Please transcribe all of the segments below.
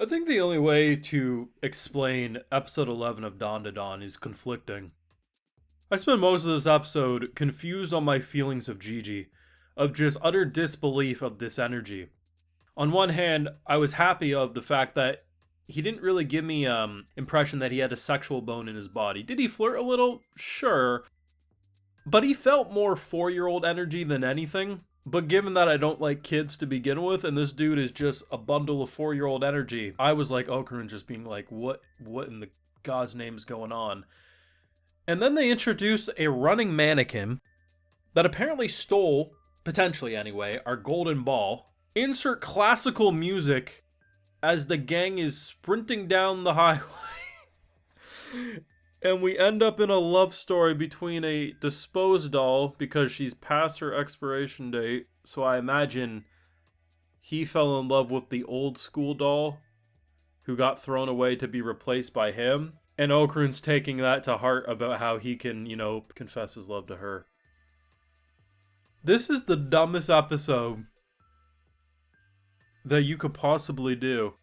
I think the only way to explain episode 11 of Dandadan is conflicting. I spent most of this episode confused on my feelings of Gigi, of just utter disbelief of this energy. On one hand, I was happy of the fact that he didn't really give me impression that he had a sexual bone in his body. Did he flirt a little? Sure, but he felt more 4-year-old energy than anything. But given that I don't like kids to begin with, and this dude is just a bundle of 4-year-old energy, I was like Okarun just being like, what in the God's name is going on? And then they introduced a running mannequin that apparently stole, potentially anyway, our golden ball. Insert classical music as the gang is sprinting down the highway. And we end up in a love story between a disposed doll because she's past her expiration date. So I imagine he fell in love with the old school doll who got thrown away to be replaced by him. And Okarun's taking that to heart about how he can, confess his love to her. This is the dumbest episode that you could possibly do.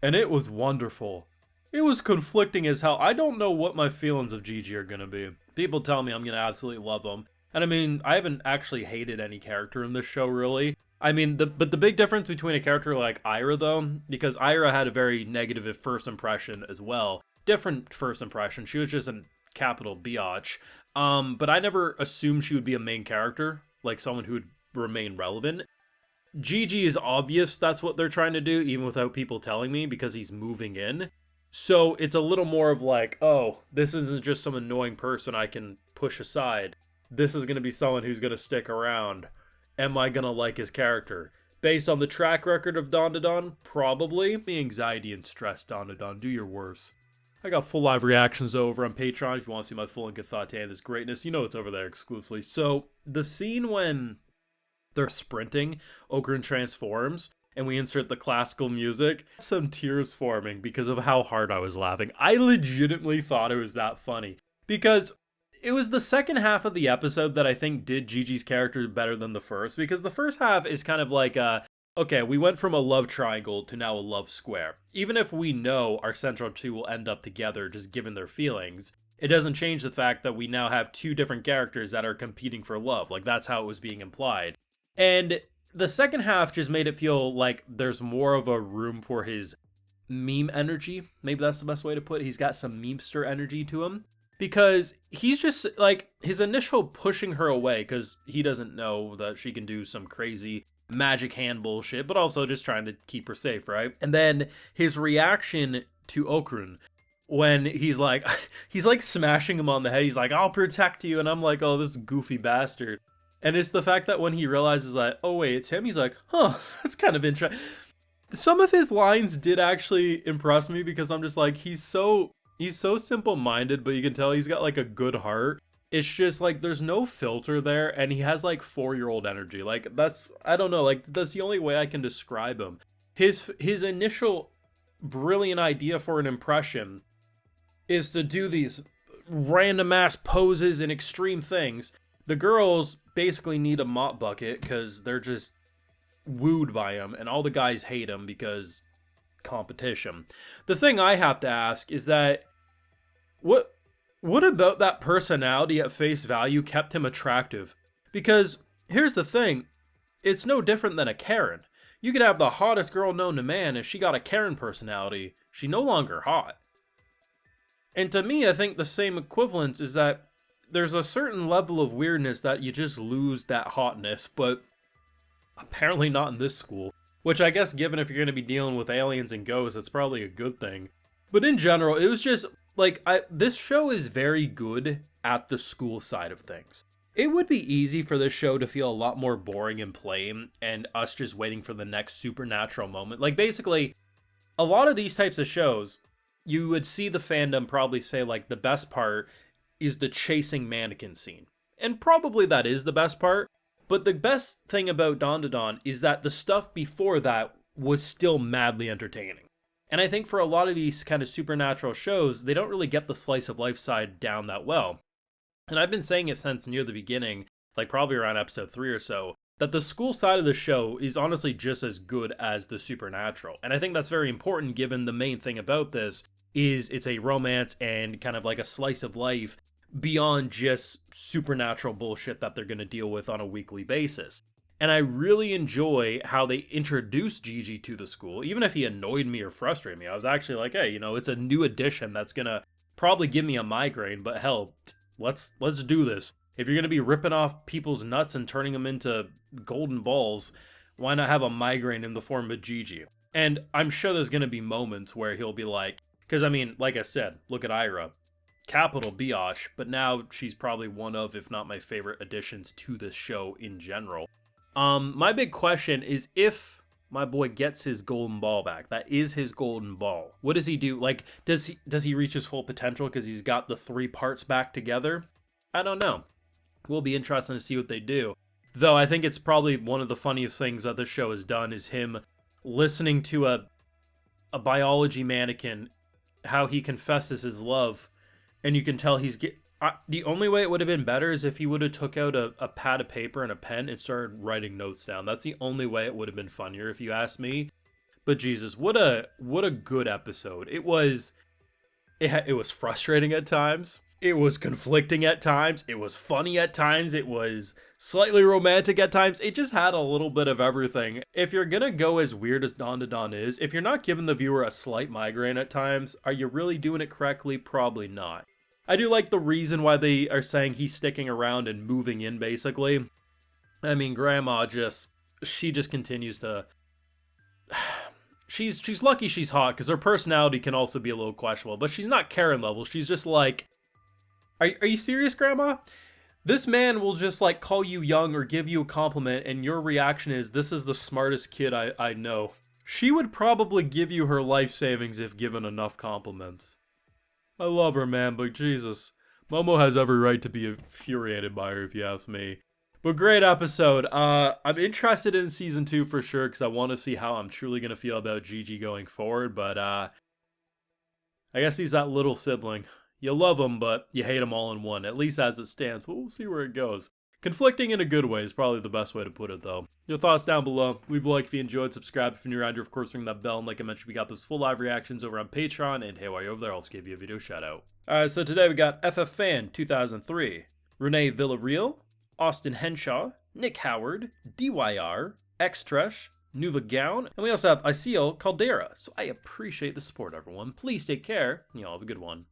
And it was wonderful. It was conflicting as hell. I don't know what my feelings of Gigi are gonna be. People tell me I'm gonna absolutely love him. And I mean, I haven't actually hated any character in this show, really. I mean, but the big difference between a character like Ira, though, because Ira had a very negative first impression as well. Different first impression. She was just a capital biatch. But I never assumed she would be a main character, like someone who would remain relevant. Gigi is obvious that's what they're trying to do, even without people telling me, because he's moving in. So it's a little more of like, oh, this isn't just some annoying person I can push aside. This is going to be someone who's going to stick around. Am I going to like his character? Based on the track record of Dandadan, probably. The anxiety and stress, Dandadan, do your worst. I got full live reactions over on Patreon if you want to see my full and good thought to this greatness. You know it's over there exclusively. So the scene when they're sprinting, Okarun transforms, and we insert the classical music, some tears forming because of how hard I was laughing. I legitimately thought it was that funny. Because it was the second half of the episode that I think did Gigi's character better than the first. Because the first half is kind of like, okay, we went from a love triangle to now a love square. Even if we know our central two will end up together just given their feelings, it doesn't change the fact that we now have two different characters that are competing for love. Like, that's how it was being implied. And the second half just made it feel like there's more of a room for his meme energy. Maybe that's the best way to put it. He's got some memester energy to him. Because he's just, like, his initial pushing her away, because he doesn't know that she can do some crazy magic hand bullshit, but also just trying to keep her safe, right? And then his reaction to Okarun, when he's like smashing him on the head. He's like, I'll protect you. And I'm like, oh, this goofy bastard. And it's the fact that when he realizes that, oh wait, it's him, he's like, huh, that's kind of interesting. Some of his lines did actually impress me because I'm just like, he's so simple-minded, but you can tell he's got like a good heart. It's just like there's no filter there, and he has like 4-year-old energy. Like I don't know, like that's the only way I can describe him. His initial brilliant idea for an impression is to do these random ass poses and extreme things. The girls basically need a mop bucket because they're just wooed by him, and all the guys hate him because competition. The thing I have to ask is that what about that personality at face value kept him attractive? Because here's the thing, it's no different than a Karen. You could have the hottest girl known to man, if she got a Karen personality, she no longer hot. And to me, I think the same equivalence is that there's a certain level of weirdness that you just lose that hotness, but apparently not in this school. Which I guess, given if you're going to be dealing with aliens and ghosts, that's probably a good thing. But in general, it was just, like, this show is very good at the school side of things. It would be easy for this show to feel a lot more boring and plain, and us just waiting for the next supernatural moment. Like, basically, a lot of these types of shows, you would see the fandom probably say, like, the best part is the chasing mannequin scene. And probably that is the best part. But the best thing about Dandadan is that the stuff before that was still madly entertaining. And I think for a lot of these kind of supernatural shows, they don't really get the slice of life side down that well. And I've been saying it since near the beginning, like probably around episode 3 or so, that the school side of the show is honestly just as good as the supernatural. And I think that's very important given the main thing about this is it's a romance and kind of like a slice of life beyond just supernatural bullshit that they're going to deal with on a weekly basis. And I really enjoy how they introduced Gigi to the school. Even if he annoyed me or frustrated me, I was actually like, hey, it's a new addition that's going to probably give me a migraine, but hell, let's do this. If you're going to be ripping off people's nuts and turning them into golden balls, why not have a migraine in the form of Gigi? And I'm sure there's going to be moments where he'll be like, because I mean, like I said, look at Ira. Capital Biatch, but now she's probably one of, if not my favorite additions to this show in general. My big question is if my boy gets his golden ball back, that is his golden ball, what does he do? Like, does he reach his full potential because he's got the 3 parts back together? I don't know. Will be interesting to see what they do. Though I think it's probably one of the funniest things that this show has done is him listening to a biology mannequin, how he confesses his love, and you can tell he's the only way it would have been better is if he would have took out a pad of paper and a pen and started writing notes down. That's the only way it would have been funnier if you ask me. But Jesus, what a good episode. It was frustrating at times. It was conflicting at times. It was funny at times. It was slightly romantic at times. It just had a little bit of everything. If you're gonna go as weird as Dandadan is, if you're not giving the viewer a slight migraine at times, are you really doing it correctly? Probably not. I do like the reason why they are saying he's sticking around and moving in, basically. I mean, Grandma she just continues to... She's lucky she's hot, because her personality can also be a little questionable, but she's not Karen level. She's just like, are you serious, Grandma? This man will just like call you young or give you a compliment, and your reaction is, this is the smartest kid I know. She would probably give you her life savings if given enough compliments. I love her, man, but Jesus. Momo has every right to be infuriated by her, if you ask me. But great episode. I'm interested in season 2 for sure, because I want to see how I'm truly going to feel about Gigi going forward, but I guess he's that little sibling. You love him, but you hate him all in one, at least as it stands, but we'll see where it goes. Conflicting in a good way is probably the best way to put it, though. Your thoughts down below. Leave a like if you enjoyed, subscribe if you're new around here, of course, ring that bell, and like I mentioned, we got those full live reactions over on Patreon, and hey, while you're over there, I'll just give you a video shout out. Alright, so today we got FF Fan 2003, Renee Villarreal, Austin Henshaw, Nick Howard, DYR, Xtresh, Nuva Gown, and we also have Isil Caldera. So I appreciate the support, everyone. Please take care, and y'all have a good one.